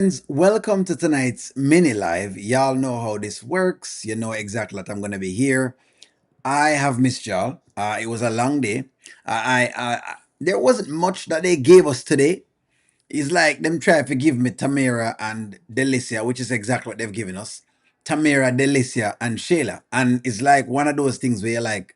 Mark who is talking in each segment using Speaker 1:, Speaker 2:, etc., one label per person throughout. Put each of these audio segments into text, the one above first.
Speaker 1: Friends, welcome to tonight's mini live. Y'all know how this works. You know exactly what I'm gonna be here. I have missed y'all. It was a long day. There wasn't much that they gave us today. It's like them try to give me Tamira and Delicia, which is exactly what they've given us. Tamira, Delicia, and Shayla. And it's like one of those things where you're like,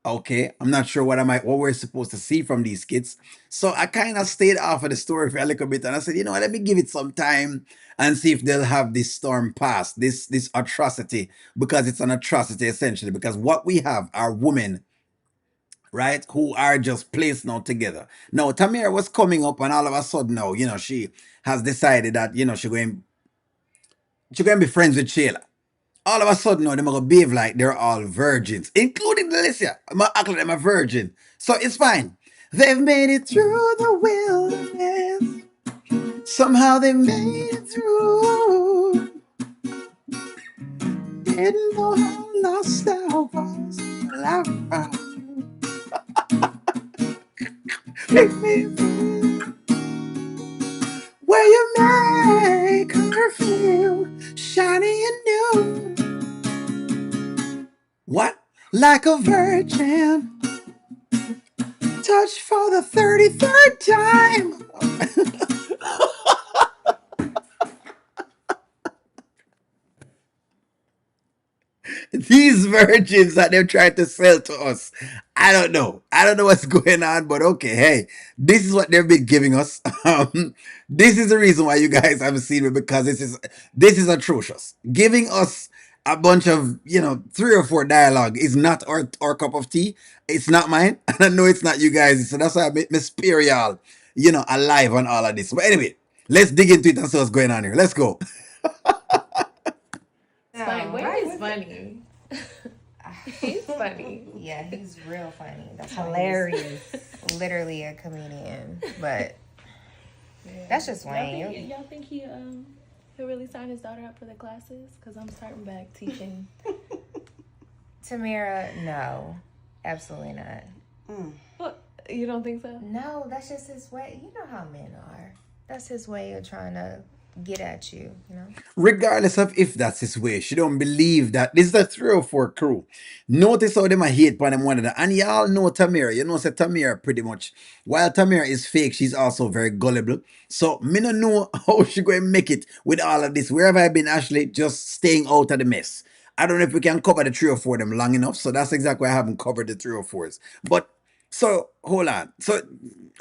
Speaker 1: okay, I'm not sure what we're supposed to see from these kids. So I kind of stayed off of the story for a little bit and I said, you know what, let me give it some time and see if they'll have this storm past, this atrocity, because it's an atrocity essentially, because what we have are women, right, who are just placed now together. Now Tamira was coming up and all of a sudden now, she has decided that, she's going to be friends with Shayla. All of a sudden now, they're going to behave like they're all virgins, including Delicia. I'm going to act like I'm a virgin. So it's fine. They've made it through the wilderness. Somehow they made it through. Didn't know how lost I was. Make me feel where you make her feel shiny and new. What? Like a virgin. Touch for the 33rd time. These virgins that they're trying to sell to us. I don't know. I don't know what's going on, but okay. Hey, this is what they've been giving us. This is the reason why you guys haven't seen me, because this is atrocious. Giving us a bunch of 3 or 4 dialogue is not our cup of tea. It's not mine, and I know it's not you guys. So that's why I me spare y'all, alive on all of this. But anyway, let's dig into it and see what's going on here. Let's go.
Speaker 2: Fine.
Speaker 3: No,
Speaker 2: Wayne
Speaker 3: right?
Speaker 2: is funny. He's funny.
Speaker 3: Yeah, he's real funny. That's why
Speaker 4: Hilarious.
Speaker 3: he's literally a comedian. But that's just Wayne.
Speaker 2: Y'all think he'll really sign his daughter up for the classes? Because I'm starting back teaching.
Speaker 3: Tamira, no, absolutely not.
Speaker 2: What? You don't think so?
Speaker 3: No, that's just his way. You know how men are. That's his way of trying to get at you. You know.
Speaker 1: Regardless of if that's his way, she don't believe that this is a 3 or 4 crew. Notice how them a hate upon them one another. And y'all know Tamira. You know, say Tamira pretty much. While Tamira is fake, she's also very gullible. So me no know how she going to make it with all of this. Where have I been, Ashley? Just staying out of the mess. I don't know if we can cover the 3 or 4 of them long enough. So that's exactly why I haven't covered the 3 or 4s. But so hold on. So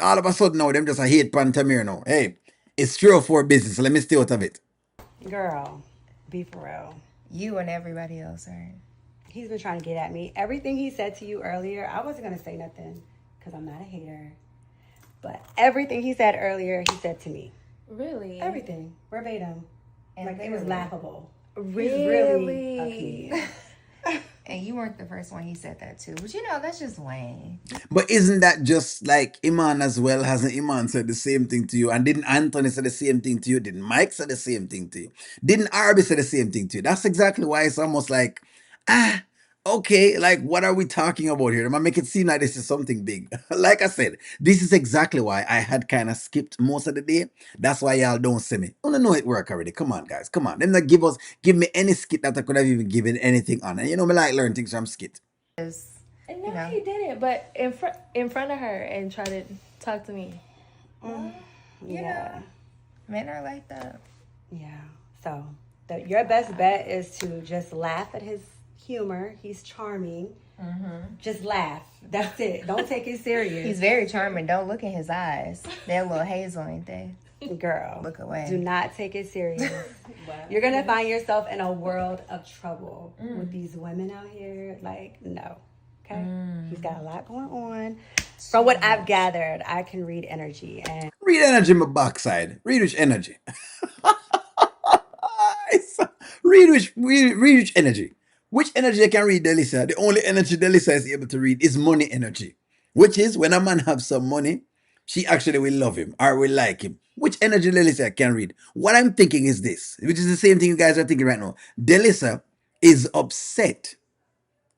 Speaker 1: all of a sudden now them just a hate upon Tamira now. Hey, it's 3 or 4 business. So let me stay out of it.
Speaker 4: Girl, be for real.
Speaker 3: You and everybody else are.
Speaker 4: He's been trying to get at me. Everything he said to you earlier, I wasn't going to say nothing because I'm not a hater. But everything he said earlier, he said to me.
Speaker 2: Really?
Speaker 4: Everything. Verbatim.
Speaker 3: And
Speaker 4: Like, it was laughable.
Speaker 2: Really?
Speaker 4: He's really a comedian.
Speaker 3: And you weren't the first one he said that to. But you know, that's just Wayne.
Speaker 1: But isn't that just like Iman as well? Hasn't Iman said the same thing to you? And didn't Anthony say the same thing to you? Didn't Mike say the same thing to you? Didn't Arby say the same thing to you? That's exactly why it's almost like, ah, okay, like what are we talking about here? I'm gonna make it seem like this is something big. Like I said, this is exactly why I had kind of skipped most of the day. That's why y'all don't see me. I don't know it work already. Come on, guys. Come on. Them not give me any skit that I could have even given anything on. And you know me like learn things from skit.
Speaker 3: Just,
Speaker 2: And
Speaker 3: you
Speaker 2: no,
Speaker 3: know.
Speaker 2: he didn't. But in front of her and try to talk to me.
Speaker 4: Yeah.
Speaker 3: Men are like that.
Speaker 4: Yeah. So, your best bet is to just laugh at his humor. He's charming. Just laugh. That's it. Don't take it serious.
Speaker 3: He's very charming. Don't look in his eyes. They're a little hazel, ain't they?
Speaker 4: Girl,
Speaker 3: Look away.
Speaker 4: do not take it serious. You're gonna find yourself in a world of trouble with these women out here. Like, no. Okay? He's got a lot going on. From what I've gathered, I can read energy, and
Speaker 1: Read energy in my backside. Read which energy. Read which energy. Which energy I can read, Delicia? The only energy Delicia is able to read is money energy. Which is when a man have some money, she actually will love him or will like him. Which energy Delicia can read? What I'm thinking is this, which is the same thing you guys are thinking right now. Delicia is upset.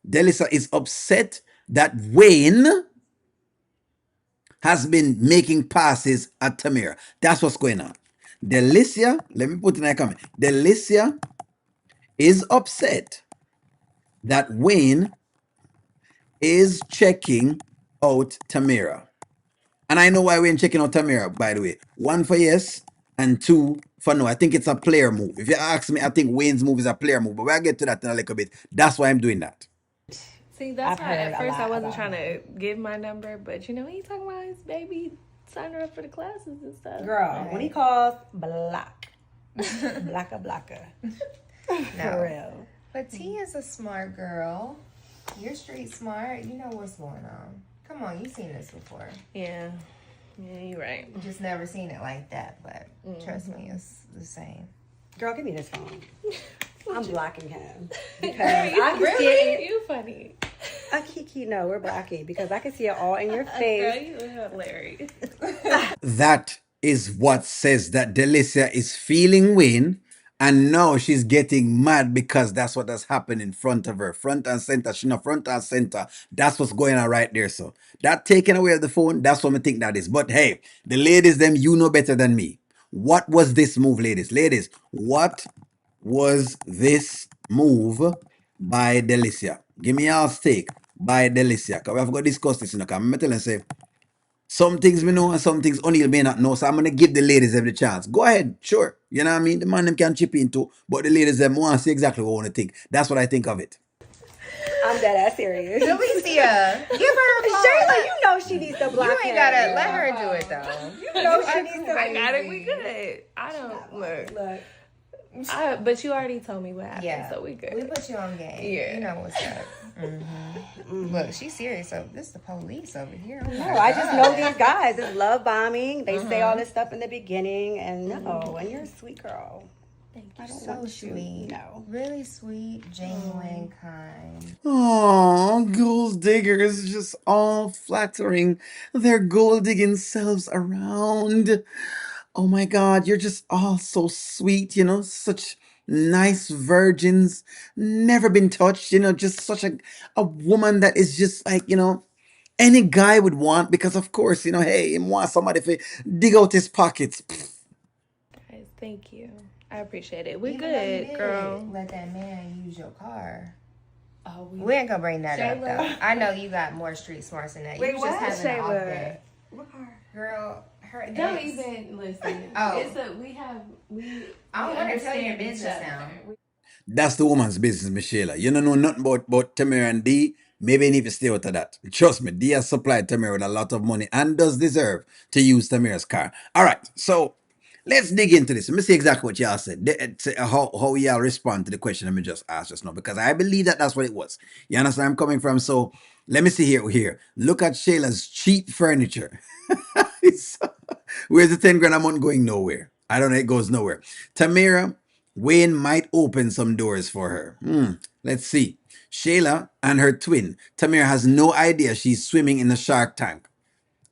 Speaker 1: Delicia is upset that Wayne has been making passes at Tamira. That's what's going on. Delicia, let me put in a comment. Delicia is upset that Wayne is checking out Tamira. And I know why Wayne checking out Tamira, by the way. One for yes, and two for no. I think it's a player move. If you ask me, I think Wayne's move is a player move. But we'll get to that in a little bit. That's why I'm doing that.
Speaker 2: See, that's
Speaker 4: I've
Speaker 2: why
Speaker 4: heard
Speaker 2: at
Speaker 4: a
Speaker 2: first I
Speaker 4: lot
Speaker 2: wasn't
Speaker 4: about
Speaker 2: trying
Speaker 4: him.
Speaker 2: to give my number, but he's talking about his baby sign her up for the classes and stuff.
Speaker 4: Girl, when he calls, block. Blocka, blocka. For real.
Speaker 3: But T is a smart girl. You're street smart. You know what's going on. Come on, you've seen this before.
Speaker 2: Yeah. Yeah, you're right.
Speaker 3: You just never seen it like that, but trust me, it's the same.
Speaker 4: Girl, give me this phone. I'm blocking him. Because
Speaker 2: You,
Speaker 4: I can see
Speaker 2: really?
Speaker 4: it.
Speaker 2: You funny.
Speaker 4: Kiki, no, we're blocking because I can see it all in your
Speaker 2: Girl,
Speaker 4: face.
Speaker 2: you hilarious.
Speaker 1: That is what says that Delicia is feeling Wayne, and now she's getting mad because that's what has happened in front of her. Front and center. She not front and center. That's what's going on right there. So that taking away the phone, that's what I think that is. But hey, the ladies, them, you know better than me. What was this move, ladies? Ladies, what was this move by Delicia? Give me your stake by Delicia. Because we have got to discuss this, because I'm telling you, say, some things we know and some things O'Neill may not know. So I'm gonna give the ladies every chance. Go ahead, sure. You know what I mean? The man them can chip in too, but the ladies them want to see exactly what I want to think. That's what I think of it.
Speaker 4: I'm dead ass serious.
Speaker 3: Delicia, give her a phone.
Speaker 4: Shayla, you know she needs to block
Speaker 3: You
Speaker 4: him.
Speaker 3: ain't gotta let her do it though.
Speaker 4: You know she needs to.
Speaker 2: I got it. We good. I don't look. But you already told me what happened,
Speaker 3: Yeah,
Speaker 2: so we good.
Speaker 3: we put you on game.
Speaker 2: Yeah.
Speaker 3: You know what's up. Look, she's serious. So this is the police over here. Oh
Speaker 4: No,
Speaker 3: my
Speaker 4: I just know
Speaker 3: God.
Speaker 4: these guys. It's love bombing. They say all this stuff in the beginning, and no, and you're a sweet girl.
Speaker 2: Thank
Speaker 4: I
Speaker 2: you.
Speaker 4: don't
Speaker 3: So
Speaker 4: want
Speaker 3: sweet.
Speaker 4: No.
Speaker 3: Really sweet, genuine, kind.
Speaker 1: Oh, gold diggers just all flattering their gold digging selves around. Oh my God, you're just all so sweet, such nice virgins, never been touched, just such a woman that is just like, any guy would want, because of course, hey, he wants somebody to dig out his pockets.
Speaker 2: Guys, thank you. I appreciate it. We're
Speaker 3: Even though you
Speaker 2: good,
Speaker 3: did
Speaker 2: girl.
Speaker 3: let that man use your car.
Speaker 2: Oh,
Speaker 3: We ain't gonna bring that up
Speaker 2: Shayla?
Speaker 3: though. I know you got more street smarts than that.
Speaker 4: Wait,
Speaker 3: you
Speaker 4: what?
Speaker 3: just having an off
Speaker 4: Shayla?
Speaker 3: day.
Speaker 4: What car?
Speaker 3: Girl, her
Speaker 2: Don't
Speaker 3: ex.
Speaker 2: even listen.
Speaker 3: Oh.
Speaker 2: It's a we have we.
Speaker 3: I don't
Speaker 2: we
Speaker 3: want to tell your
Speaker 2: understand each
Speaker 3: business
Speaker 2: other.
Speaker 3: now.
Speaker 1: That's the woman's business, Michelle. You don't know nothing about Tamira and D. Maybe you need to stay out of that. Trust me, D has supplied Tamira with a lot of money and does deserve to use Tamira's car. All right, so let's dig into this. Let me see exactly what y'all said. How y'all respond to the question let me just ask just now, because I believe that that's what it was. You understand where I'm coming from? So let me see here. Look at Shayla's cheap furniture. Where's the 10 grand a month going? Nowhere. I don't know, it goes nowhere. Tamira, Wayne might open some doors for her. Let's see. Shayla and her twin. Tamira has no idea she's swimming in a shark tank.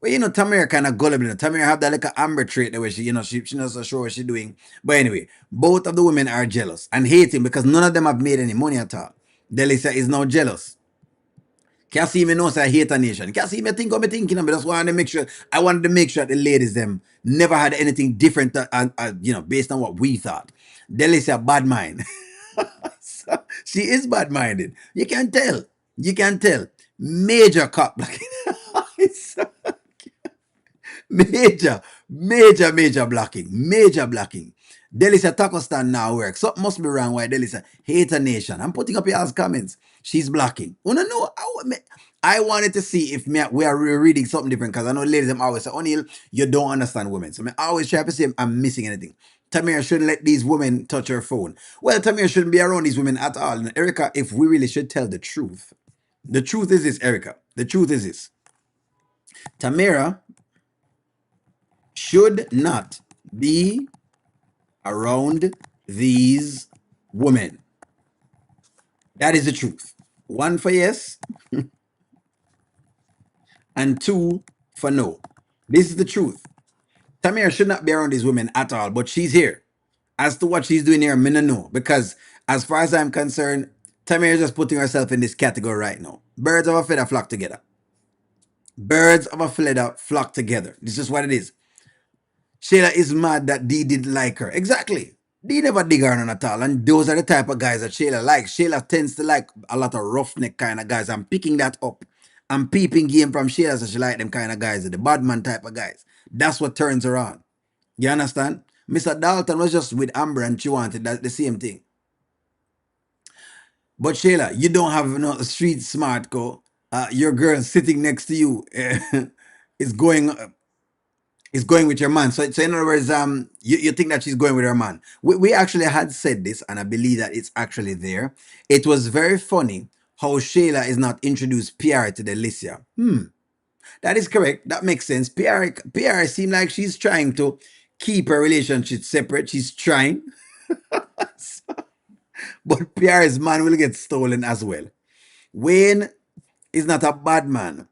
Speaker 1: Well, Tamira kind of gullible. Tamira have that like a amber trait the way she not so sure what she's doing. But anyway, both of the women are jealous and hating because none of them have made any money at all. Delicia is now jealous. Can't see me know say I hate a nation. Can't see me think what me thinking, but just wanted to make sure the ladies them never had anything different based on what we thought. Delicia bad mind. So, she is bad minded. You can tell. You can tell. Major cop blocking. Major blocking. Major blocking. Delicia taco stand now work. Something must be wrong why Delicia hate a nation. I'm putting up y'all's comments. She's blocking. Oh no, no. I wanted to see if we are reading something different, because I know ladies them always say, O'Neill, you don't understand women. So I always try to see if I'm missing anything. Tamira shouldn't let these women touch her phone. Well, Tamira shouldn't be around these women at all. And Erica, if we really should tell the truth is this, Erica. The truth is this. Tamira should not be around these women. That is the truth. One for yes, and two for no. This is the truth. Tamira should not be around these women at all, but she's here. As to what she's doing here, I'm gonna know. Because as far as I'm concerned, Tamira is just putting herself in this category right now. Birds of a feather flock together. Birds of a feather flock together. This is what it is. Shayla is mad that D didn't like her. Exactly. D never dig her on at all. And those are the type of guys that Shayla likes. Shayla tends to like a lot of roughneck kind of guys. I'm picking that up. I'm peeping game from Shayla, so she like them kind of guys, the bad man type of guys. That's what turns her on. You understand? Mr. Dalton was just with Amber and she wanted that the same thing. But Shayla, you don't have no street smart go. Your girl sitting next to you is going with your man. So in other words, you think that she's going with her man. We actually had said this, and I believe that it's actually there. It was very funny how Shayla is not introduced PR to Delicia. That is correct. That makes sense. PR seems like she's trying to keep her relationship separate. She's trying, but PR's man will get stolen as well. Wayne is not a bad man.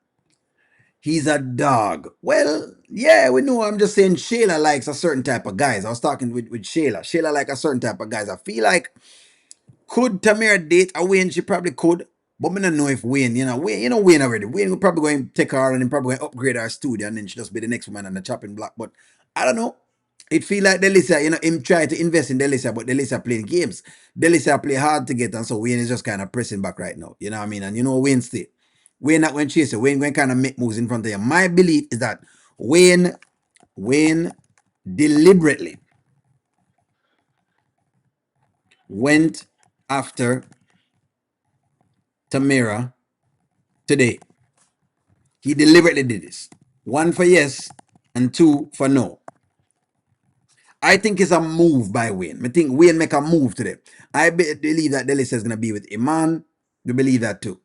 Speaker 1: He's a dog. Well, yeah, we know. I'm just saying Shayla likes a certain type of guys. I was talking with Shayla. Shayla like a certain type of guys. I feel like could Tamira date a Wayne? She probably could. But I don't know if Wayne, Wayne already. Wayne will probably going to take her and then probably going to upgrade her studio and then she just be the next woman on the chopping block. But I don't know. It feel like Delicia, him try to invest in Delicia, but Delicia playing games. Delicia play hard to get, and so Wayne is just kind of pressing back right now. You know what I mean? And you know Wayne stay. Wayne not going to chase it. Wayne going to kind of make moves in front of you. My belief is that Wayne deliberately went after Tamira today. He deliberately did this. One for yes and two for no. I think it's a move by Wayne. I think Wayne make a move today. I believe that Delicia is going to be with Iman. We believe that too.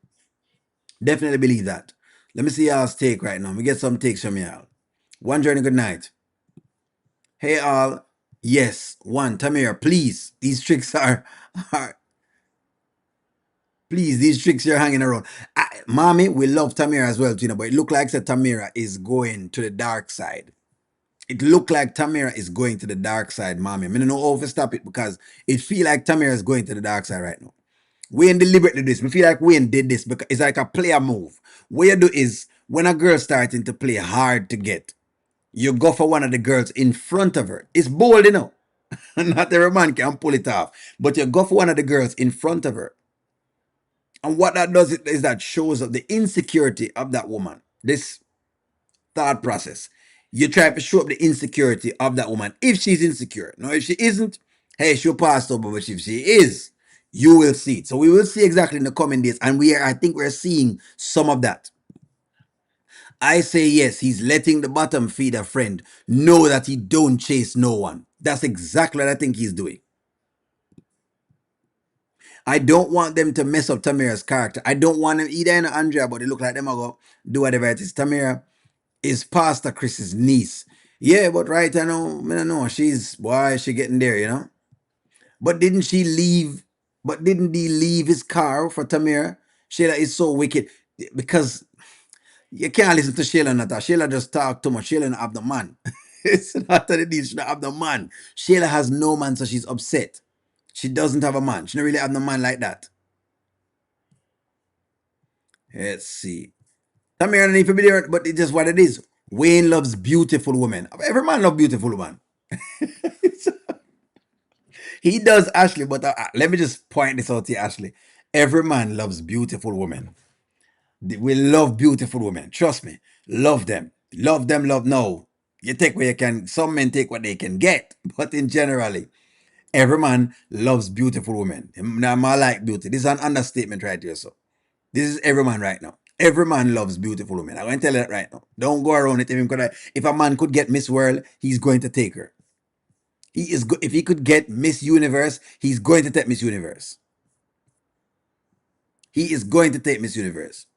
Speaker 1: Definitely believe that. Let me see y'all's take right now. We get some takes from y'all. One journey, good night. Hey all. Yes. One. Tamira, please. These tricks are please, these tricks you're hanging around. Mommy, we love Tamira as well, but it look like that Tamira is going to the dark side. It look like Tamira is going to the dark side, mommy. I don't know how to stop it because it feel like Tamira is going to the dark side right now. Wayne deliberately did this. I feel like Wayne did this because it's like a player move. What you do is when a girl starting to play hard to get, you go for one of the girls in front of her. It's bold, Not every man can pull it off. But you go for one of the girls in front of her. And what that does is that shows up the insecurity of that woman. This thought process. You try to show up the insecurity of that woman if she's insecure. Now, if she isn't, hey, she'll pass over. But if she is, you will see it. So we will see exactly in the coming days. And I think we're seeing some of that. I say yes, he's letting the bottom feed a friend know that he don't chase no one. That's exactly what I think he's doing. I don't want them to mess up Tamira's character. I don't want them either in Andrea, but they look like them are go do whatever it is. Tamira is Pastor Chris's niece. Yeah, but right, I know, she's, why is she getting there, But didn't she leave, but didn't he leave his car for Tamira? Shayla is so wicked because you can't listen to Shayla not that. Shayla just talk too much. Shayla don't have the man. It's not that it is, she don't have the man. Shayla has no man, so she's upset. She doesn't have a man. She don't really have no man like that. Let's see. Tamira don't need to be there, but it's just what it is. Wayne loves beautiful women. Every man loves beautiful women. He does, Ashley, but let me just point this out to you, Ashley. Every man loves beautiful women. We love beautiful women. Trust me. Love them. Love them, love. No. You take what you can. Some men take what they can get. But in generally, every man loves beautiful women. Now, I like beauty. This is an understatement right here, so. This is every man right now. Every man loves beautiful women. I'm going to tell you that right now. Don't go around it. If a man could get Miss World, he's going to take her. If he could get Miss Universe, he's going to take Miss Universe. He is going to take Miss Universe.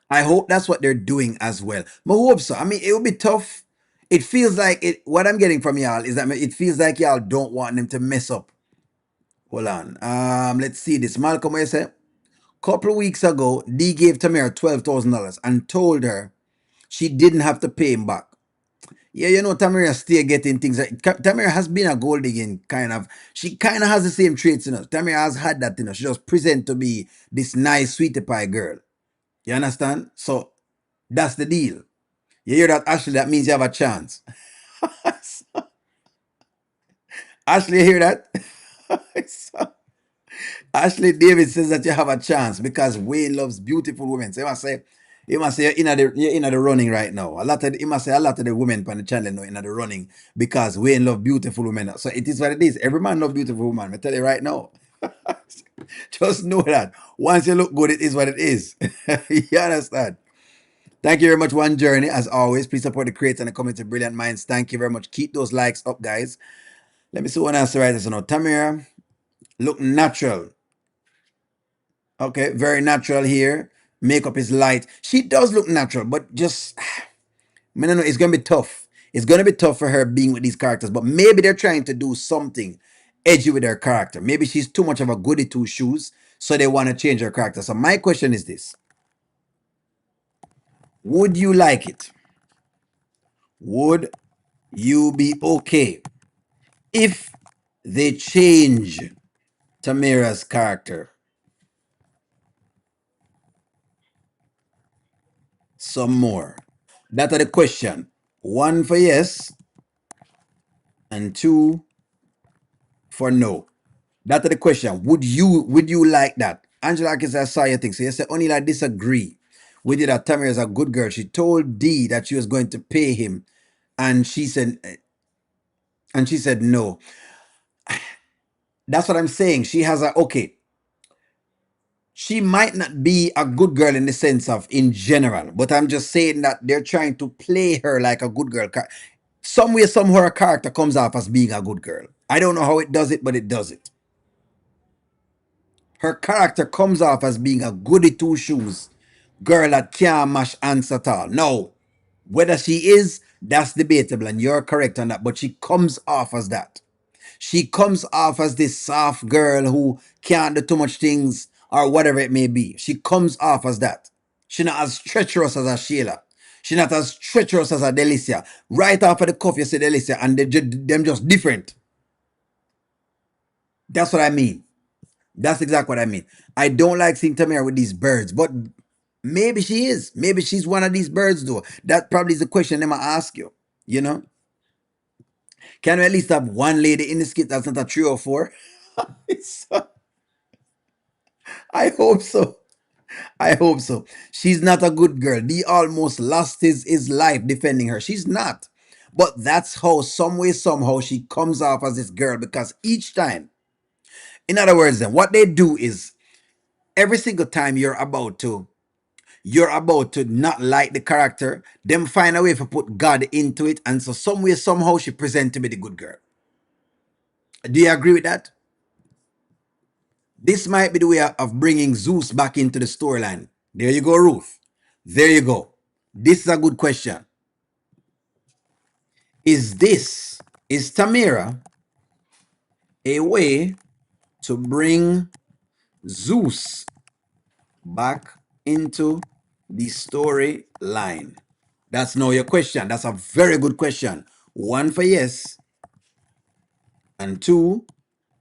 Speaker 1: I hope that's what they're doing as well. I hope so. I mean, it would be tough. It feels like it. What I'm getting from y'all is that it feels like y'all don't want them to mess up. Hold on. Let's see this. Malcolm, what you say? Couple of weeks ago, D gave Tamira $12,000 and told her she didn't have to pay him back. Yeah, Tamira still getting things. Tamira has been a gold digging kind of. She kind of has the same traits, Tamira has had that, She just present to be this nice sweetie pie girl. You understand? So that's the deal. You hear that, Ashley? That means you have a chance. Ashley, you hear that? Ashley David says that you have a chance because Wayne loves beautiful women. So he must say you're in the running right now. He must say a lot of the women on the channel know in the running because Wayne love beautiful women. So it is what it is. Every man love beautiful woman. I tell you right now. Just know that once you look good, it is what it is. You understand? Thank you very much, One Journey. As always, please support the creators and the community of Brilliant Minds. Thank you very much. Keep those likes up, guys. Let me see what else to write this. Tamira, look natural. Okay, very natural here. Makeup is light. She does look natural, but just, I don't know, it's going to be tough. It's going to be tough for her being with these characters, but maybe they're trying to do something edgy with her character. Maybe she's too much of a goody two shoes, so they want to change her character. So my question is this. Would you like it? Would you be okay if they change Tamira's character some more? That's the question. One for yes, and two for no. That's the question. Would you like that? Angela Akins, I saw your thing. So you said only I disagree with you that Tamara is a good girl. She told D that she was going to pay him, and she said no. That's what I'm saying. She has a okay. She might not be a good girl in the sense of in general, but I'm just saying that they're trying to play her like a good girl. Some way, somehow, her character comes off as being a good girl. I don't know how it does it, but it does it. Her character comes off as being a goody two shoes girl that can't mash ants at all. No, whether she is, that's debatable, and you're correct on that. But she comes off as that. She comes off as this soft girl who can't do too much things or whatever it may be. She comes off as that. She's not as treacherous as a Shayla. She's not as treacherous as a Delicia. Right after the cuff, you say Delicia, and them just different. That's what I mean. That's exactly what I mean. I don't like seeing Tamara with these birds, but maybe she is. Maybe she's one of these birds, though. That probably is the question they might ask you. You know, can we at least have one lady in the skit that's not a three or four? I hope so. I hope so. She's not a good girl. He almost lost his life defending her. She's not. But that's how, some way, somehow, she comes off as this girl because each time, in other words, then what they do is every single time you're about to not like the character, them find a way to put God into it, and so some way, somehow, she presents to be the good girl. Do you agree with that? This might be the way of bringing Zeus back into the storyline. There you go, Ruth. There you go. This is a good question. Is Tamira a way to bring Zeus back into the storyline? That's now your question. That's a very good question. One for yes, and two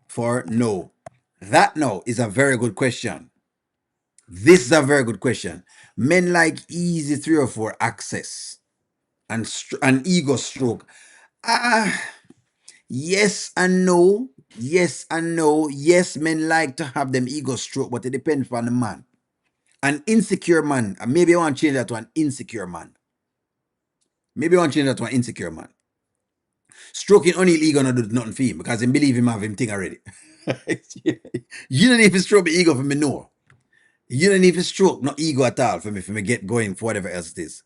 Speaker 1: for no. That now is a very good question. This is a very good question. Men like easy three or four access and ego stroke. Ah, yes and no. Yes and no. Yes, men like to have them ego stroke, but it depends on the man. An insecure man, maybe I want to change that to an insecure man. Maybe I want to change that to an insecure man. Stroking only ego not do nothing for him because him believe him have him thing already. You don't even stroke the ego for me, no. You don't even stroke no ego at all for me get going for whatever else it is.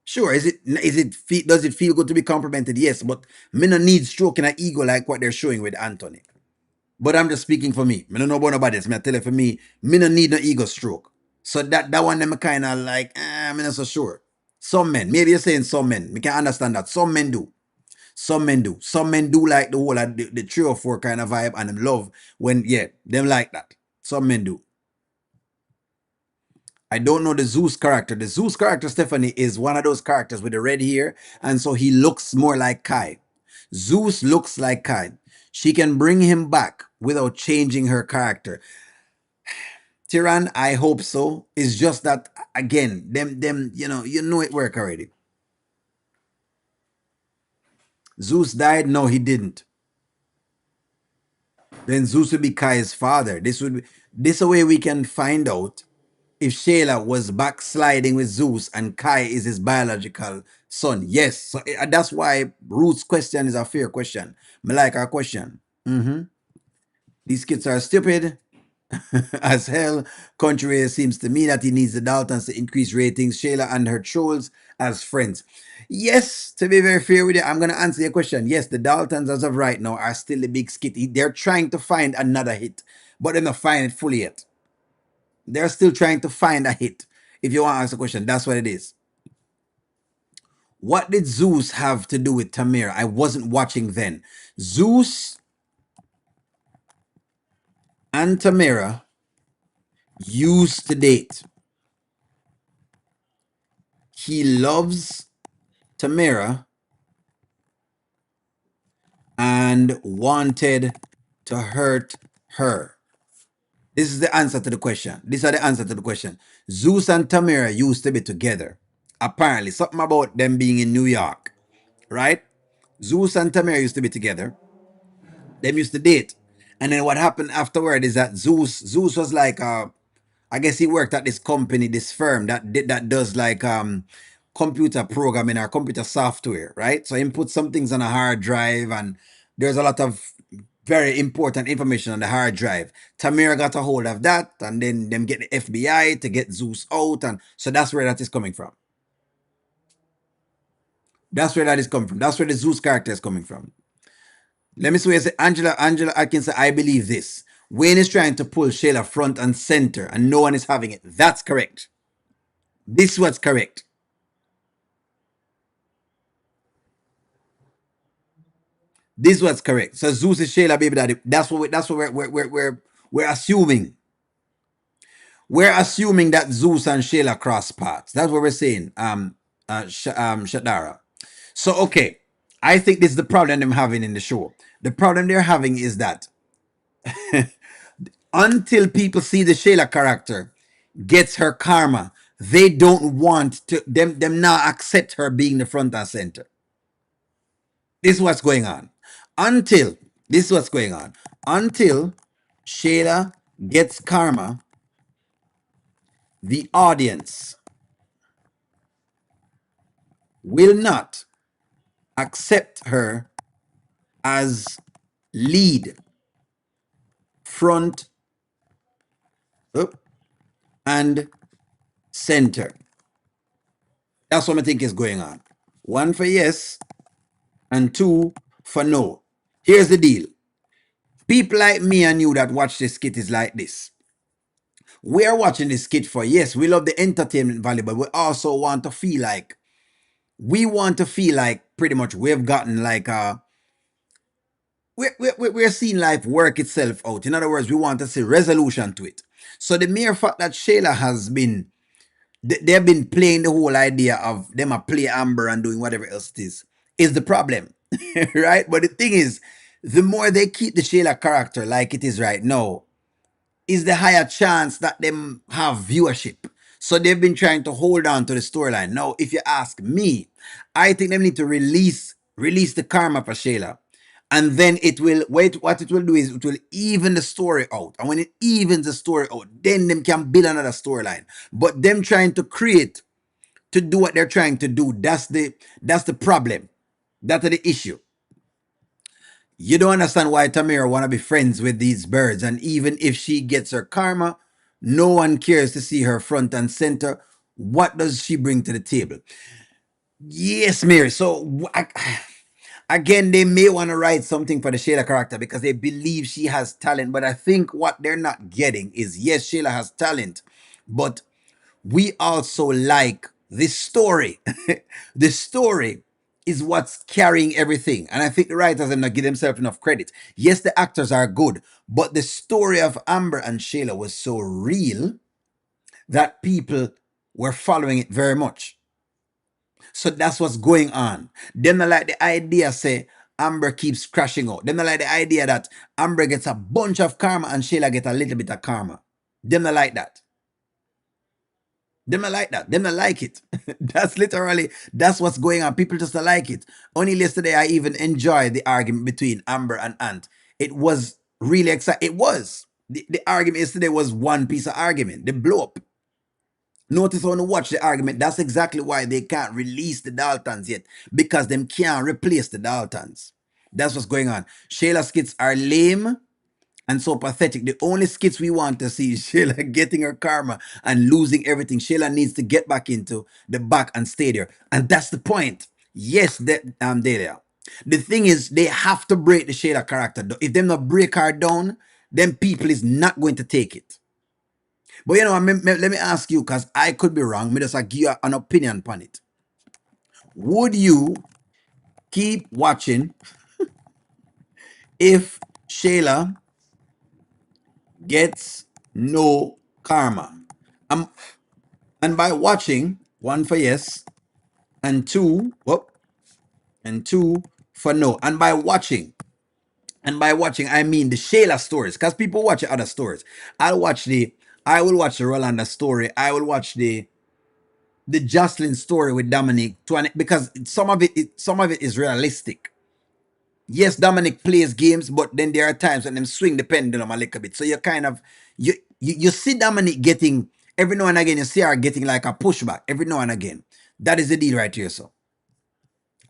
Speaker 1: Sure, does it feel good to be complimented? Yes, but me no need stroking an ego like what they're showing with Anthony. But I'm just speaking for me. Me no know about nobody else. Me I tell you for me no need no ego stroke. So that one them kind of like, I'm not so sure. Some men, maybe you're saying some men. We can understand that. Some men do. Some men do. Some men do like the whole the three or four kind of vibe and them love when, yeah, them like that. Some men do. I don't know the Zeus character. The Zeus character, Stephanie, is one of those characters with the red hair, and so he looks more like Kai. Zeus looks like Kai. She can bring him back without changing her character. Tyrann, I hope so. It's just that again, them, you know it work already. Zeus died? No, he didn't. Then Zeus would be Kai's father. This way we can find out if Shayla was backsliding with Zeus and Kai is his biological son. Yes. So that's why Ruth's question is a fair question. I like our question. These kids are stupid as hell. Contrary, it seems to me that he needs the Daltons to increase ratings. Shayla and her trolls as friends. Yes, to be very fair with you, I'm going to answer your question. Yes, the Daltons as of right now are still the big skit. They're trying to find another hit, but they're not finding it fully yet. They're still trying to find a hit. If you want to ask a question, that's what it is. What did Zeus have to do with Tamira? I wasn't watching then. Zeus and Tamira used to date. He loves Tamira and wanted to hurt her. This is the answer to the question. These are the answer to the question. Zeus and Tamira used to be together. Apparently, something about them being in New York, right? Zeus and Tamira used to be together. Them used to date. And then what happened afterward is that Zeus was like I guess he worked at this company, this firm that does like computer programming or computer software, right? So he put some things on a hard drive and there's a lot of very important information on the hard drive. Tamira got a hold of that and then them get the FBI to get Zeus out, and so that's where that is coming from. That's where that is coming from. That's where the Zeus character is coming from. Let me see where say Angela Atkins say, I believe this. Wayne is trying to pull Shayla front and center and no one is having it. That's correct. This was correct. This was correct. So Zeus is Shayla baby daddy. That's what we're assuming. We're assuming that Zeus and Shayla cross paths. That's what we're saying. Shadara. So okay, I think this is the problem I'm having in the show. The problem they're having is that until people see the Shayla character gets her karma, they don't want to them now accept her being the front and center. This is what's going on. Until this is what's going on. Until Shayla gets karma, the audience will not accept her as lead, front, and center. That's what I think is going on. One for yes, and two for no. Here's the deal. People like me and you that watch this skit is like this. We are watching this skit for, yes, we love the entertainment value, but we also want to feel like, pretty much we've gotten like we're seeing life work itself out. In other words, we want to see resolution to it. So the mere fact that Shayla has been, they've been playing the whole idea of them a play Amber and doing whatever else it is the problem, right? But the thing is, the more they keep the Shayla character like it is right now, is the higher chance that them have viewership. So they've been trying to hold on to the storyline. Now, if you ask me, I think they need to release the karma for Shayla. And then it will what it will do is it will even the story out. And when it evens the story out, then them can build another storyline. But them trying to create to do what they're trying to do, that's the problem. That's the issue. You don't understand why Tamira want to be friends with these birds. And even if she gets her karma, no one cares to see her front and center. What does she bring to the table? Yes, Mary. So again, they may want to write something for the Shayla character because they believe she has talent. But I think what they're not getting is, yes, Shayla has talent, but we also like this story. The story is what's carrying everything. And I think the writers have not give themselves enough credit. Yes, the actors are good, but the story of Amber and Shayla was so real that people were following it very much. So that's what's going on. Then I like the idea, say, Amber keeps crashing out. Then I like the idea that Amber gets a bunch of karma and Shayla gets a little bit of karma. Then I like that. Them not like that. Them not like it. That's what's going on. People just don't like it. Only yesterday I even enjoyed the argument between Amber and Ant. It was really exciting. It was. The argument yesterday was one piece of argument. The blow up. Notice when you watch the argument, that's exactly why they can't release the Daltons yet. Because them can't replace the Daltons. That's what's going on. Shayla skits are lame and so pathetic. The only skits we want to see is Shayla getting her karma and losing everything. Shayla needs to get back into the back and stay there. And that's the point. Yes, that Delia. The thing is, they have to break the Shayla character. If them not break her down, then people is not going to take it. But you know, let me ask you, because I could be wrong. Me just give you an opinion upon it. Would you keep watching if Shayla gets no karma? And by watching, one for yes, and two, whoop, and two for no. And by watching, I mean the Shayla stories, because people watch other stories. I will watch the Rolanda story. I will watch the Jocelyn story with Dominic because some of it is realistic. Yes, Dominic plays games, but then there are times when them swing the pendulum a little bit. So you kind of you see Dominic getting every now and again. You see her getting like a pushback every now and again. That is the deal right here. So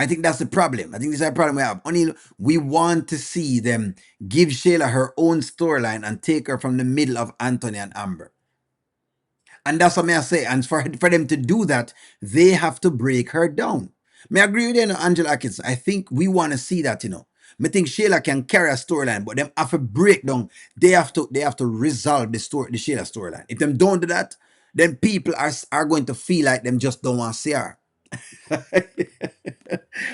Speaker 1: I think that's the problem. I think this is a problem we have. Only we want to see them give Shayla her own storyline and take her from the middle of Anthony and Amber. And that's what I say. And for them to do that, they have to break her down. I agree with you, Angela Atkins. I think we want to see that, I think Shayla can carry a storyline, but them have to break down. They have to resolve the Shayla storyline. If them don't do that, then people are going to feel like them just don't want to see her.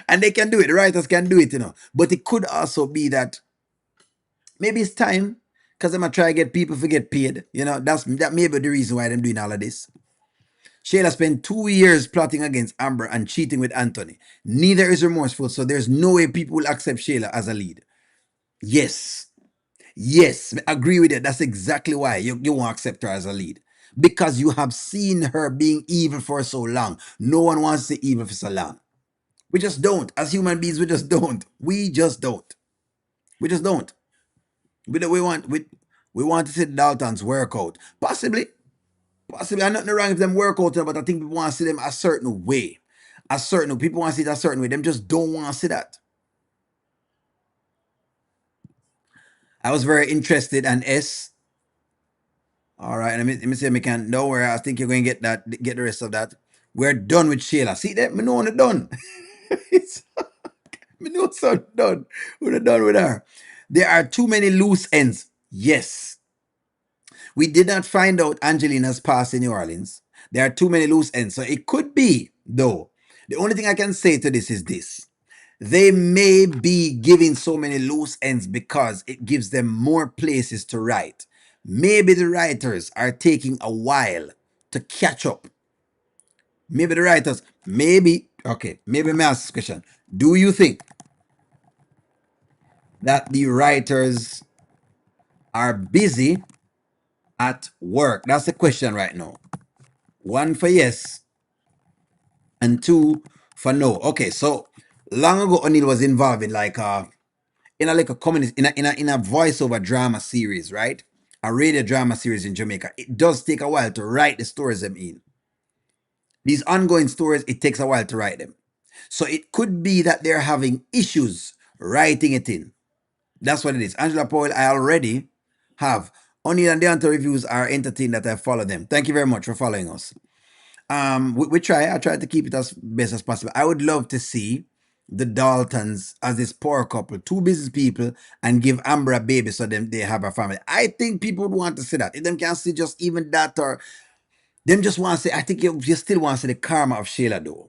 Speaker 1: And they can do it. The writers can do it, But it could also be that maybe it's time because I'm gonna try to get people to get paid. That may be the reason why I'm doing all of this. Shayla spent 2 years plotting against Amber and cheating with Anthony. Neither is remorseful, so there's no way people will accept Shayla as a lead. Yes, I agree with it. That's exactly why you won't accept her as a lead. Because you have seen her being evil for so long. No one wants to see evil for so long. We just don't. As human beings, we just don't. We just don't. We just don't. We want to see the Daltons work out. Possibly. I'm not wrong if them work out, but I think people want to see them a certain way. People want to see it a certain way. Them just don't want to see that. I was very interested in S. All right, let me see if we can. Don't worry, I think you're going to get the rest of that. We're done with Shayla. See that? Me know we're done. Me know so done. We're done with her. There are too many loose ends. Yes. We did not find out Angelina's past in New Orleans. There are too many loose ends. So it could be, though. The only thing I can say to this is this. They may be giving so many loose ends because it gives them more places to write. Maybe the writers are taking a while to catch up. Maybe me ask this question. Do you think that the writers are busy at work? That's the question right now. 1 for yes and 2 for no. Okay, so long ago O'Neill was involved in like a communist in a voiceover drama series, right? A radio drama series in Jamaica. It does take a while to write the stories them in. These ongoing stories, it takes a while to write them. So it could be that they're having issues writing it in. That's what it is. Angela Powell, I already have. O'Neill and Deonta reviews are entertained that I follow them. Thank you very much for following us. I try to keep it as best as possible. I would love to see the Daltons as this poor couple, two business people, and give Amber a baby so they have a family. I think people would want to see that. If them can see just even that, or them just want to say, I think you still want to see the karma of Shayla though.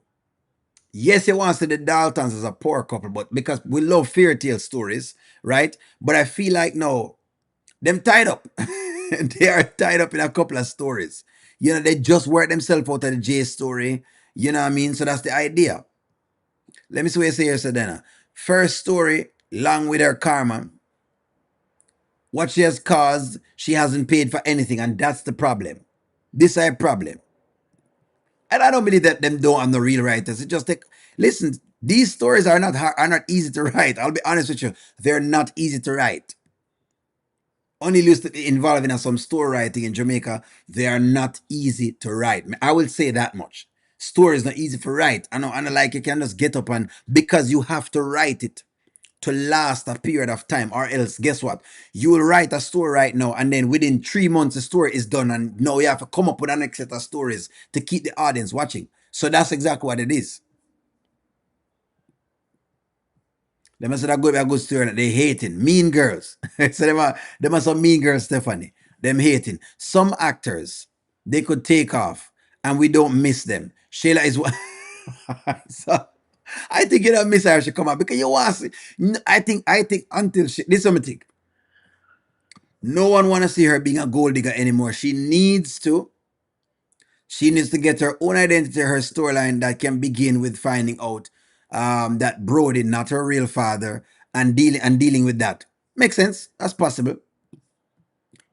Speaker 1: Yes, you want to see the Daltons as a poor couple, but because we love fairy tale stories, right? But I feel like no, them tied up. They are tied up in a couple of stories. They just work themselves out of the J story. You know what I mean? So that's the idea. Let me see what you say here, Sedena. First story, long with her karma. What she has caused, she hasn't paid for anything, and that's the problem. This is a problem. And I don't believe that them don't have no real writers. It just take listen. These stories are not hard, are not easy to write. I'll be honest with you. They're not easy to write. Only used to be involved in some story writing in Jamaica. They are not easy to write. I will say that much. Story is not easy to write. I know, and like you can just get up and because you have to write it to last a period of time, or else guess what? You will write a story right now, and then within 3 months the story is done, and now you have to come up with an next set of stories to keep the audience watching. So that's exactly what it is. They must have a good story. They hating mean girls. So them are some mean girls, Stephanie. Them hating. Some actors they could take off, and we don't miss them. Shayla is one. So, I think you don't miss her. She come out because you want. To see, I think until she. This is what I think. No one want to see her being a gold digger anymore. She needs to get her own identity, her storyline that can begin with finding out that Brody not her real father and dealing with that. Makes sense. That's possible.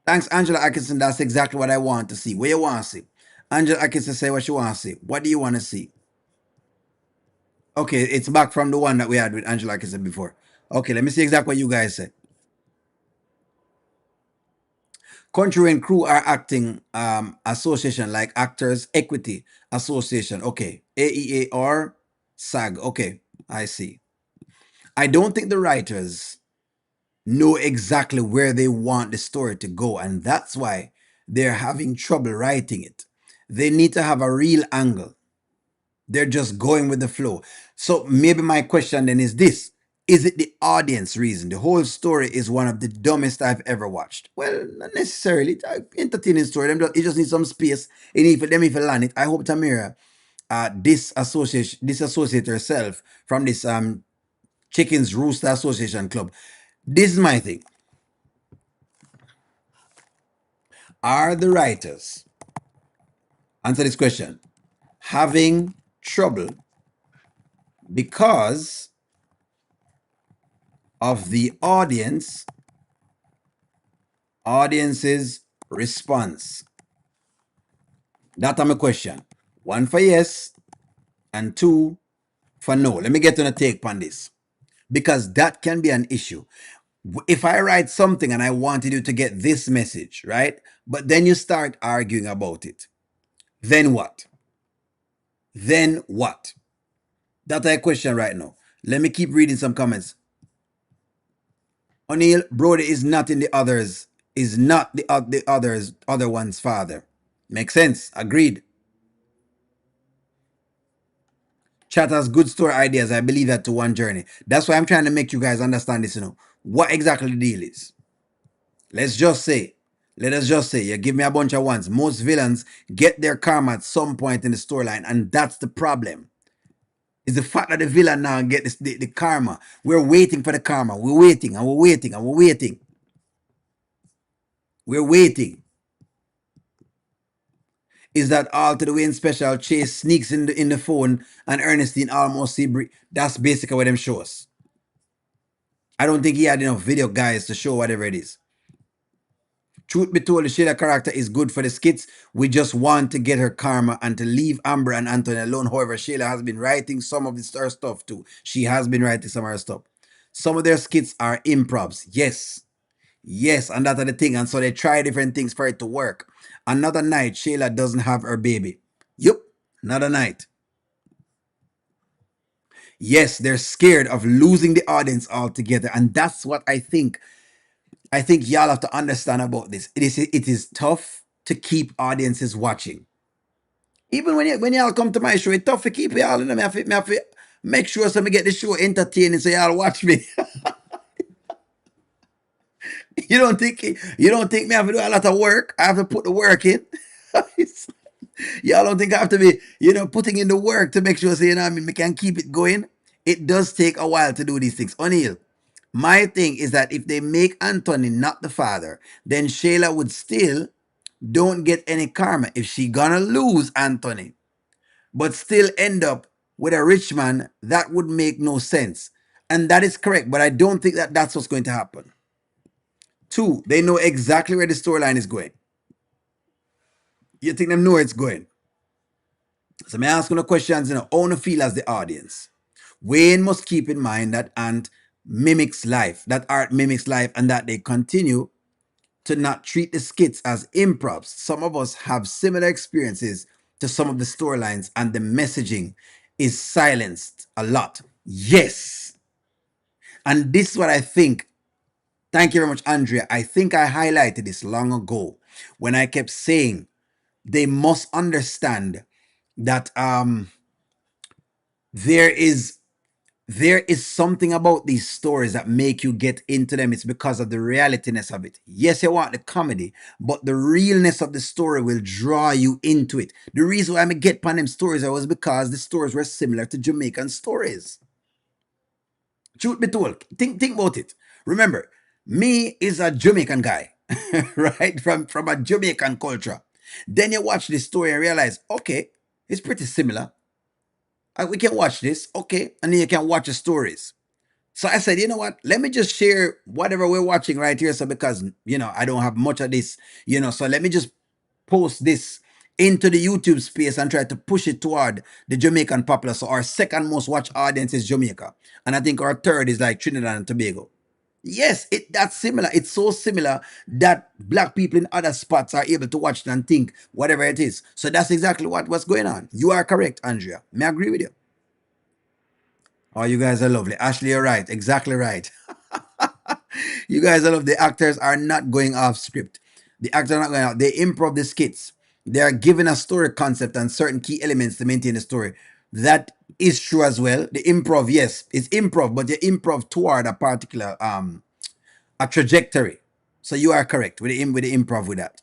Speaker 1: Thanks, Angela Atkinson. That's exactly what I want to see. What you want to see? Angela Atkinson say what you want to see. What do you want to see? Okay, it's back from the one that we had with Angela Atkinson before. Okay, let me see exactly what you guys said. Country and Crew are acting association like Actors Equity Association. Okay, AEAR, SAG. Okay, I see. I don't think the writers know exactly where they want the story to go, and that's why they're having trouble writing it. They need to have a real angle. They're just going with the flow. So maybe my question then is this: is it the audience reason? The whole story is one of the dumbest I've ever watched. Well, not necessarily. Entertaining story. It just needs some space. And if you land it, I hope Tamira disassociate herself from this Chickens Rooster Association Club. This is my thing. Are the writers, answer this question, having trouble because of the audience's response? That's my question. One for yes and two for no. Let me get on a take on this because that can be an issue. If I write something and I wanted you to get this message, right? But then you start arguing about it. Then what? Then what? That's a question right now. Let me keep reading some comments. O'Neill, Brody is not in the others, is not the other one's father. Makes sense. Agreed. Chat has good story ideas. I believe that to one journey. That's why I'm trying to make you guys understand this, what exactly the deal is. Let's just say, let us just say, you give me a bunch of ones. Most villains get their karma at some point in the storyline, and that's the problem. Is the fact that the villain now get the karma. We're waiting for the karma. We're waiting and we're waiting and we're waiting. We're waiting. Is that all to the Wayne special? Chase sneaks in the phone and Ernestine almost see. That's basically what them show us. I don't think he had enough video guys to show whatever it is. Truth be told, the Sheila character is good for the skits. We just want to get her karma and to leave Amber and Anthony alone. However, Sheila has been writing some of her stuff too. She has been writing some of her stuff. Some of their skits are improvs. Yes. Yes, and that's the thing. And so they try different things for it to work. Another night, Shayla doesn't have her baby. Yep, another night. Yes, they're scared of losing the audience altogether. And that's what I think. I think y'all have to understand about this. It is tough to keep audiences watching. Even when y'all come to my show, it's tough to keep y'all in them. I have to make sure so me get the show entertaining so y'all watch me. You don't think me have to do a lot of work? I have to put the work in. Y'all don't think I have to be, putting in the work to make sure, we can keep it going? It does take a while to do these things. O'Neill, my thing is that if they make Anthony not the father, then Shayla would still don't get any karma if she gonna lose Anthony, but still end up with a rich man. That would make no sense. And that is correct, but I don't think that that's what's going to happen. Two, they know exactly where the storyline is going. You think them know where it's going? So me asking the questions, how to feel as the audience. Wayne must keep in mind that art mimics life, and that they continue to not treat the skits as improvs. Some of us have similar experiences to some of the storylines, and the messaging is silenced a lot. Yes. And this is what I think. Thank you very much, Andrea. I think I highlighted this long ago when I kept saying they must understand that there is there is something about these stories that make you get into them. It's because of the realityness of it. Yes, you want the comedy, but the realness of the story will draw you into it. The reason why I get upon them stories was because the stories were similar to Jamaican stories. Truth be told, think about it. Remember, me is a Jamaican guy, right? From a Jamaican culture. Then you watch this story and realize, okay, it's pretty similar. We can watch this, okay, and then you can watch the stories. So I said, you know what? Let me just share whatever we're watching right here. So because I don't have much of this, so let me just post this into the YouTube space and try to push it toward the Jamaican popular. So our second most watched audience is Jamaica. And I think our third is like Trinidad and Tobago. Yes, that's similar. It's so similar that black people in other spots are able to watch it and think whatever it is. So that's exactly what's going on. You are correct, Andrea. May I agree with you? Oh, you guys are lovely. Ashley, you're right. Exactly right. You guys are lovely. The actors are not going off script. The actors are not going out. They improv the skits. They are given a story concept and certain key elements to maintain the story. That is true as well. The improv, yes, it's improv, but you improv toward a particular a trajectory. So you are correct with the improv with that.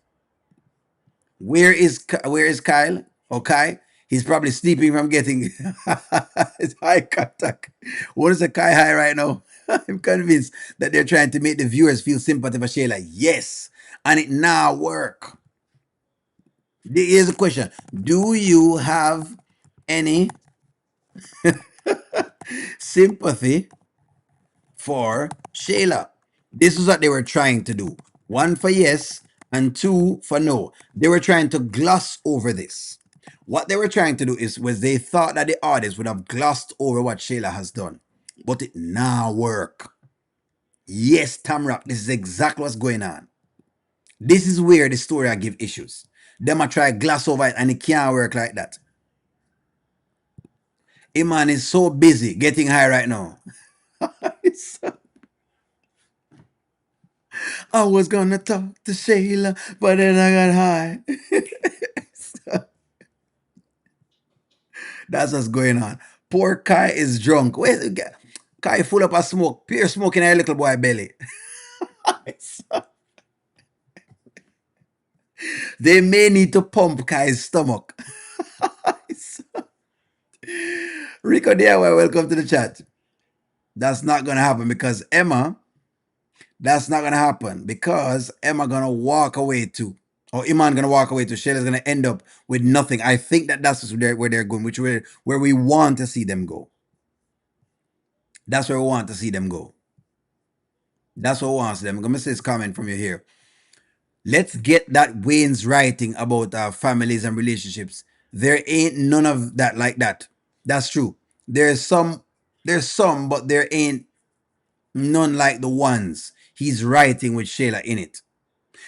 Speaker 1: Where is Kyle? Okay, he's probably sleeping from getting his eye contact. What is a Kai high right now? I'm convinced that they're trying to make the viewers feel sympathy for Shayla. Yes, and it now work. Here's a question: do you have any sympathy for Shayla? This is what they were trying to do. One for yes and two for no. They were trying to gloss over this. What they were trying to do was they thought that the audience would have glossed over what Shayla has done. But it now work. Yes, Tamara, this is exactly what's going on. This is where the story I give issues. Them I try gloss over it and it can't work like that. Iman is so busy getting high right now. I was gonna talk to Shayla, but then I got high. That's what's going on. Poor Kai is drunk. Wait, Kai full up of smoke. Pure smoke in a little boy belly. They may need to pump Kai's stomach. Rico DIY, welcome to the chat. That's not gonna happen because Emma. That's not gonna happen because Emma gonna walk away too, or Iman gonna walk away too. Shayla's gonna end up with nothing. I think that's where they're going, where we want to see them go. That's where we want to see them go. That's what we want to see them. I'm gonna say this comment from you here. Let's get that Wayne's writing about families and relationships. There ain't none of that like that. That's true. There's some, but there ain't none like the ones he's writing with Shayla in it.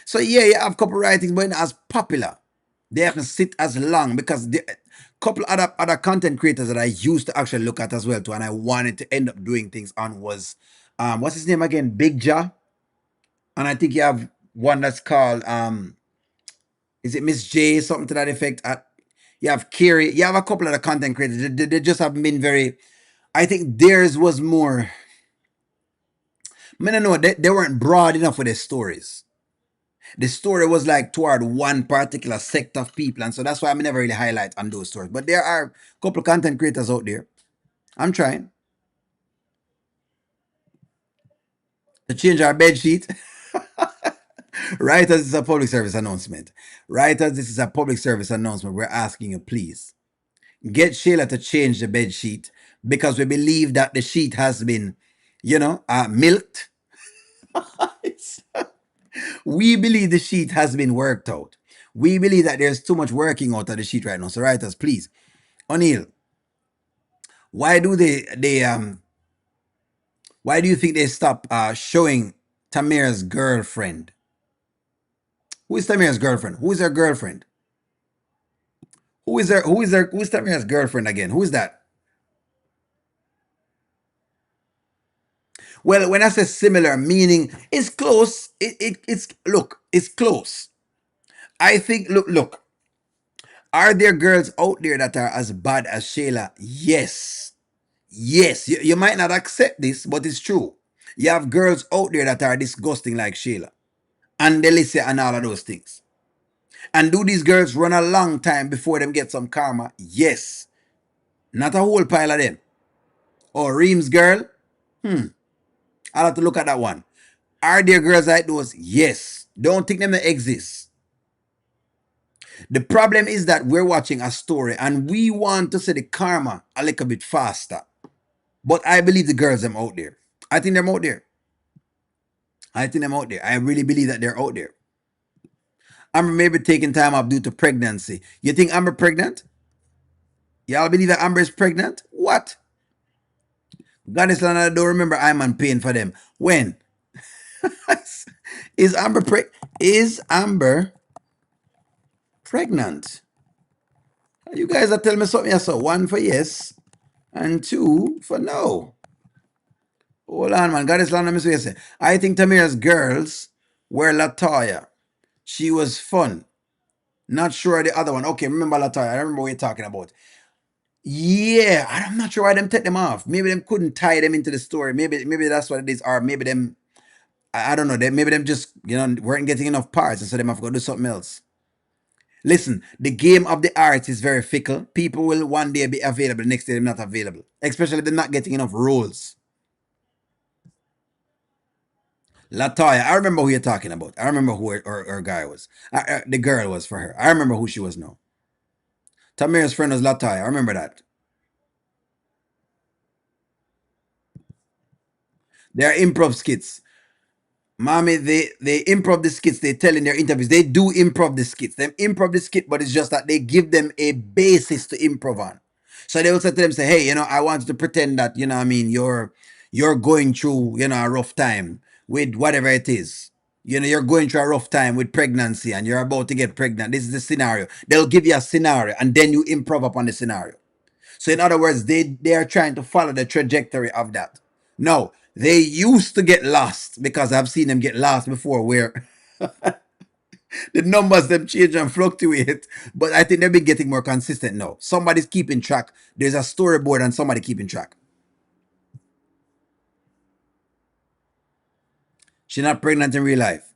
Speaker 1: So yeah, you have a couple writings, but not as popular. They haven't sit as long because the couple other content creators that I used to actually look at as well too, and I wanted to end up doing things on was what's his name again? Big Ja. And I think you have one that's called is it Miss J, something to that effect? You have Kiri, you have a couple of the content creators. They just haven't been very, I think theirs was more, I mean, I know they weren't broad enough with their stories. The story was like toward one particular sect of people, and so that's why I'm never really highlight on those stories. But there are a couple content creators out there. I'm trying to change our bed sheet. Writers, this is a public service announcement. Writers, this is a public service announcement. We're asking you, please get Shayla to change the bed sheet because we believe that the sheet has been, milked. We believe the sheet has been worked out. We believe that there's too much working out of the sheet right now. So, writers, please O'Neill, why do why do you think they stop showing Tamira's girlfriend? Who is Tamira's girlfriend? Who is her girlfriend? Who's Tamira's girlfriend again? Who is that? Well, when I say similar, meaning it's close. It's look, it's close. I think look. Are there girls out there that are as bad as Shayla? Yes. Yes. You might not accept this, but it's true. You have girls out there that are disgusting like Shayla and Delicia and all of those things. And do these girls run a long time before them get some karma? Yes. Not a whole pile of them. Oh, Reams girl? I'll have to look at that one. Are there girls like those? Yes. Don't think them exist. The problem is that we're watching a story and we want to see the karma a little bit faster. But I believe the girls them out there. I think they're out there. I think I'm out there. I really believe that they're out there. Amber maybe taking time off due to pregnancy. You think Amber pregnant? Y'all believe that Amber is pregnant? What? Goddess Lana don't remember I'm on paying for them. When? Is Amber pregnant? You guys are telling me something. So 1 for yes and 2 for no. Hold on, man. Goddess Lana, Miss say. I think Tamira's girls were Latoya. She was fun. Not sure the other one. Okay, remember Latoya. I remember what you're talking about. Yeah, I'm not sure why them take them off. Maybe them couldn't tie them into the story. Maybe that's what it is. Or maybe them, I don't know. Maybe them just, weren't getting enough parts. And so they have to go do something else. Listen, the game of the arts is very fickle. People will one day be available, next day they're not available. Especially if they're not getting enough roles. Latoya, I remember who you're talking about. I remember who her guy was. The girl was for her. I remember who she was now. Tamira's friend was Latoya. I remember that. They're improv skits. Mommy, they improv the skits. They tell in their interviews. They do improv the skits. They improv the skit, but it's just that they give them a basis to improv on. So they will say to them, say, hey, I want you to pretend that, I mean, you're going through, a rough time with whatever it is. You're going through a rough time with pregnancy and you're about to get pregnant. This is the scenario. They'll give you a scenario and then you improv upon the scenario. So in other words, they are trying to follow the trajectory of that. No, they used to get lost because I've seen them get lost before where the numbers them change and fluctuate. But I think they've been getting more consistent now. Somebody's keeping track. There's a storyboard and somebody keeping track. She's not pregnant in real life.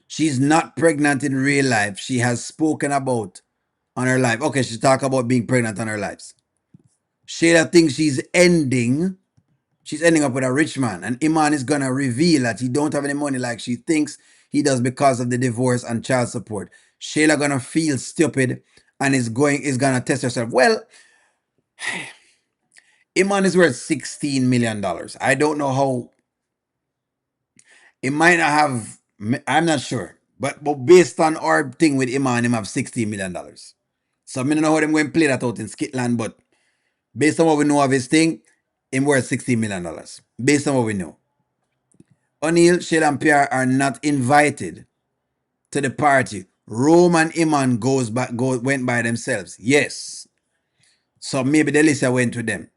Speaker 1: She's not pregnant in real life. She has spoken about on her life. Okay, she talk about being pregnant on her lives. Shayla thinks she's ending up with a rich man, and Iman is gonna reveal that he don't have any money like she thinks he does because of the divorce and child support. Shayla gonna feel stupid and is gonna test herself. Well, Iman is worth $16 million. I don't know how. It might not have. I'm not sure, but based on our thing with Iman, him have $16 million. So I don't know how them going to play that out in Skitland, but based on what we know of his thing, him worth $16 million. Based on what we know. O'Neill, Shayla, and Pierre are not invited to the party. Rome and Iman went by themselves. Yes. So maybe Delicia went with them.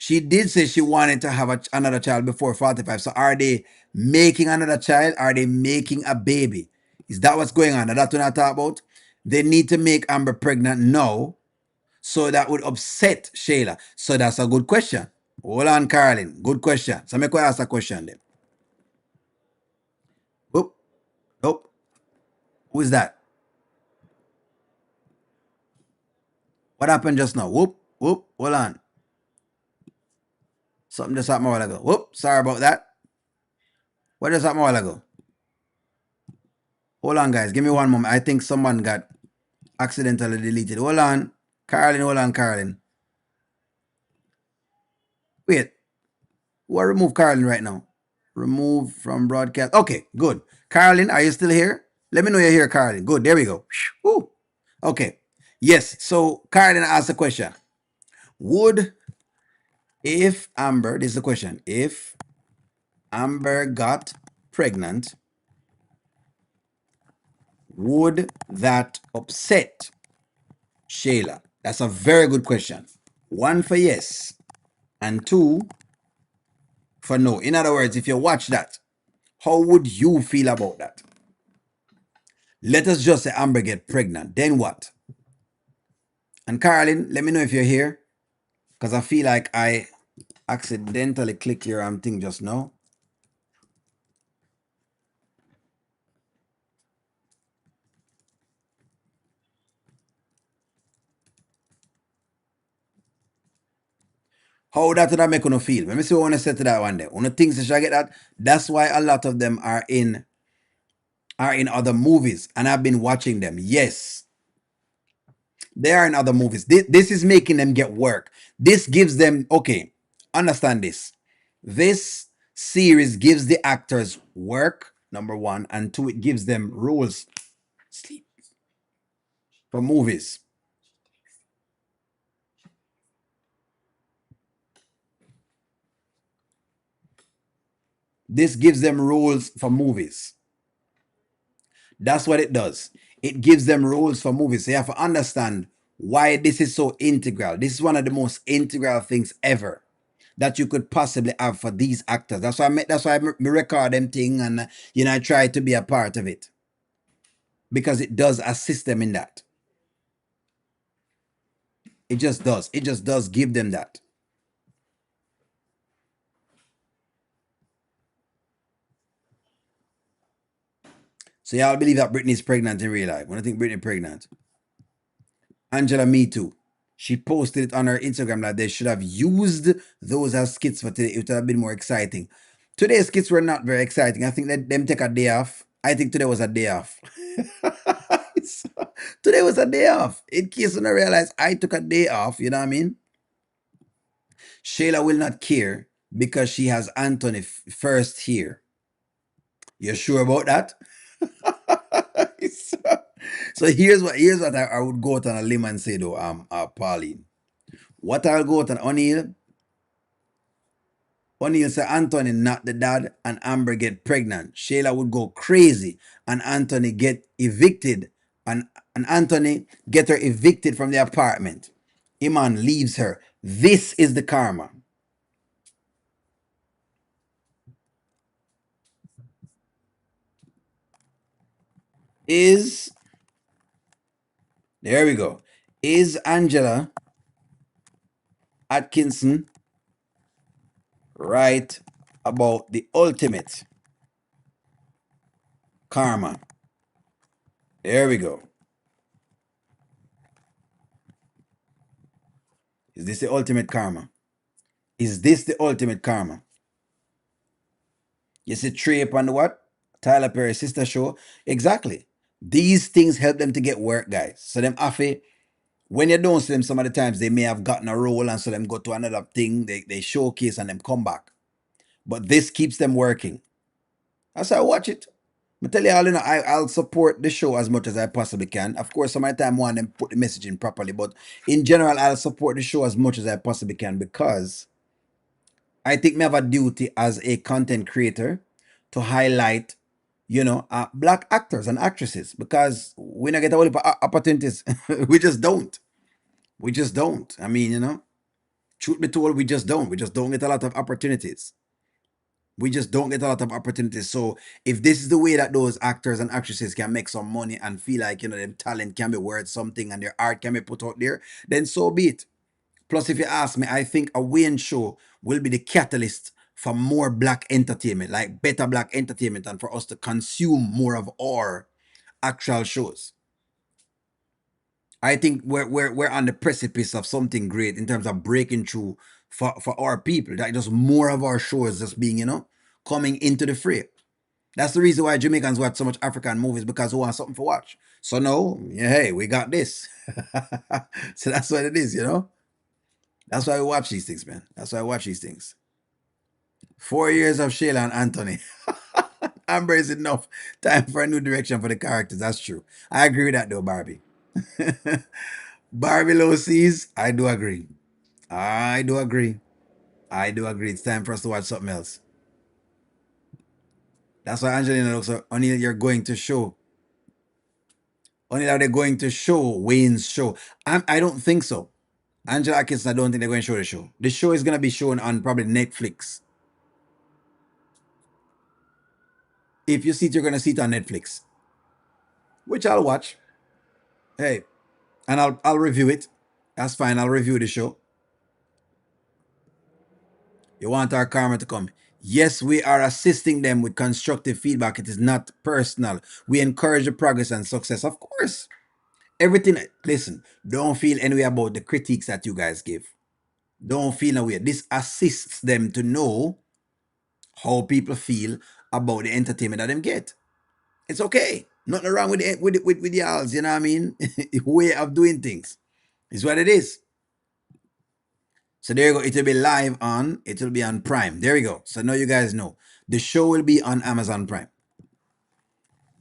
Speaker 1: She did say she wanted to have another child before 45. So are they making another child? Are they making a baby? Is that what's going on? That's what I talk about. They need to make Amber pregnant now. So that would upset Shayla. So that's a good question. Hold on, Caroline. Good question. So make me ask a question then. Whoop. Whoop. Who is that? What happened just now? Whoop. Whoop. Hold on. Something just happened a while ago. Whoop. Sorry about that. What just happened a while ago? Hold on, guys. Give me one moment. I think someone got accidentally deleted. Hold on. Caroline, hold on, Caroline. Wait. Who remove Caroline right now? Remove from broadcast. Okay, good. Caroline, are you still here? Let me know you're here, Caroline. Good. There we go. Woo. Okay. Yes. So Carolyn asked a question. Would if Amber, this is the question, if Amber got pregnant, would that upset Shayla? That's a very good question. One for yes, and two for no. In other words, if you watch that, how would you feel about that? Let us just say Amber get pregnant. Then what? And Carolyn, let me know if you're here, because I feel like I accidentally clicked your thing just now. How that would make you feel? Let me see what I want to say to that one day. One of the things that I get that. That's why a lot of them are in other movies, and I've been watching them. Yes, they are in other movies. This is making them get work. This gives them okay. Understand this. This series gives the actors work. Number one, and two, it gives them roles. Sleep for movies. This gives them roles for movies. That's what it does. It gives them roles for movies. So you have to understand why this is so integral. This is one of the most integral things ever that you could possibly have for these actors. That's why I record them thing, and I try to be a part of it because it does assist them in that. It just does. It just does give them that. So y'all believe that Britney's pregnant in real life? When I think Britney pregnant, Angela, me too. She posted it on her Instagram that they should have used those as skits for today. It would have been more exciting. Today's skits were not very exciting. I think that them take a day off. I think today was a day off. Today was a day off. In case you don't realize, I took a day off. You know what I mean? Shayla will not care because she has Anthony first here. You sure about that? so, so here's what I would go out on a limb and say though, Pauline. What I'll go out on O'Neal say Anthony not the dad and Amber get pregnant. Shayla would go crazy and Anthony get evicted and Anthony get her evicted from the apartment. Iman leaves her. This is the karma. Is there we go. Is Angela Atkinson right about the ultimate karma? There we go. Is this the ultimate karma? Is this the ultimate karma? You see Trey up on the what? Tyler Perry's sister show. Exactly. These things help them to get work, guys. So them afi, when you don't see them some of the times, they may have gotten a role and so them go to another thing, they showcase and them come back. But this keeps them working. That's how I watch it. I tell you all, I'll support the show as much as I possibly can. Of course, some of the time I want them put the message in properly, but in general, I'll support the show as much as I possibly can because I think me have a duty as a content creator to highlight, black actors and actresses because we don't get a whole heap of opportunities. We just don't. We just don't. I mean, truth be told, we just don't. We just don't get a lot of opportunities. We just don't get a lot of opportunities. So if this is the way that those actors and actresses can make some money and feel like, their talent can be worth something and their art can be put out there, then so be it. Plus, if you ask me, I think a Wayne show will be the catalyst for more black entertainment, like better black entertainment, and for us to consume more of our actual shows. I think we're on the precipice of something great in terms of breaking through for our people. That just more of our shows just being, coming into the fray. That's the reason why Jamaicans watch so much African movies because we want something to watch. So no, yeah, hey, we got this. So that's what it is. That's why we watch these things, man. That's why I watch these things. 4 years of Shayla and Anthony. Amber is enough time for a new direction for the characters. That's true. I agree with that though, Barbie. Below seas, I do agree. I do agree. I do agree. It's time for us to watch something else. That's why Angelina looks like, O'Neill, you're going to show. O'Neill, are they going to show Wayne's show? I don't think so. Angela Atkins, I don't think they're going to show the show. The show is going to be shown on probably Netflix. If you see it, you're going to see it on Netflix, which I'll watch. Hey, and I'll review it. That's fine. I'll review the show. You want our karma to come? Yes, we are assisting them with constructive feedback. It is not personal. We encourage the progress and success, of course. Everything. Listen, don't feel any way about the critiques that you guys give. Don't feel no way. This assists them to know how people feel about the entertainment that them get. It's okay. Nothing wrong with with y'all's, you know what I mean? Way of doing things. It's what it is. So there you go. It will be live on, it will be on Prime. There you go. So now you guys know. The show will be on Amazon Prime.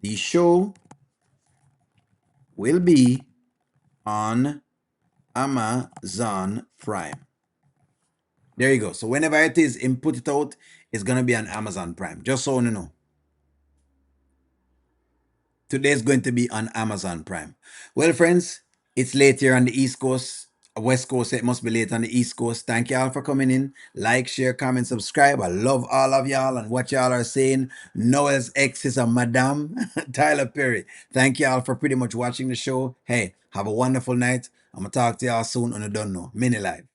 Speaker 1: The show will be on Amazon Prime. There you go. So whenever it is input it out, it's gonna be on Amazon Prime. Just so you know. Today is going to be on Amazon Prime. Well, friends, it's late here on the East Coast. West Coast, it must be late on the East Coast. Thank y'all for coming in. Like, share, comment, subscribe. I love all of y'all and what y'all are saying. Noel's ex is a madam. Tyler Perry. Thank y'all for pretty much watching the show. Hey, have a wonderful night. I'm going to talk to y'all soon on the Don't Know Mini Live.